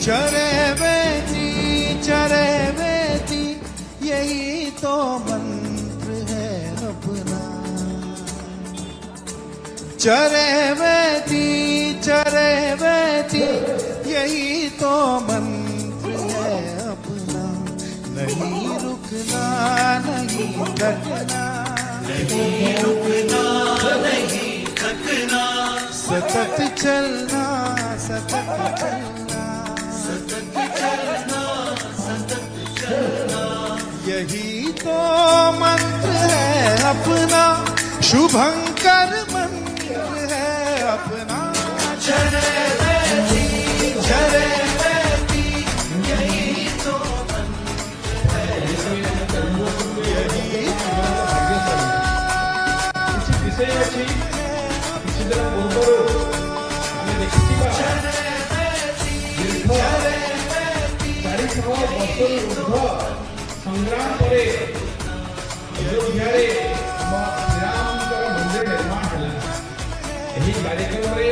चरे बेटी यही तो मंत्र है अपना। चरे बेटी यही तो मंत्र है अपना। नहीं रुकना नहीं थकना, नहीं रुकना नहीं थकना, सतत चलना सतत चलना, सतत चलना सतत चलना, यही तो मंत्र है अपना। शुभंकर मंत्र है अपना। चरे बेटी यही तो ବିଷୟ ଅଛି କିଛି ଦିନ ପୂର୍ବରୁ ଆମେ ଦେଖିଥିବା ଦୀର୍ଘ 400 ବର୍ଷରୁ ଉର୍ଦ୍ଧ୍ୱ ସଂଗ୍ରାମ ପରେ ଅଯୋଧ୍ୟାରେ ଆମ ଶ୍ରୀରାମଙ୍କର ମନ୍ଦିର ନିର୍ମାଣ ହେଲା। ଏହି କାର୍ଯ୍ୟକ୍ରମରେ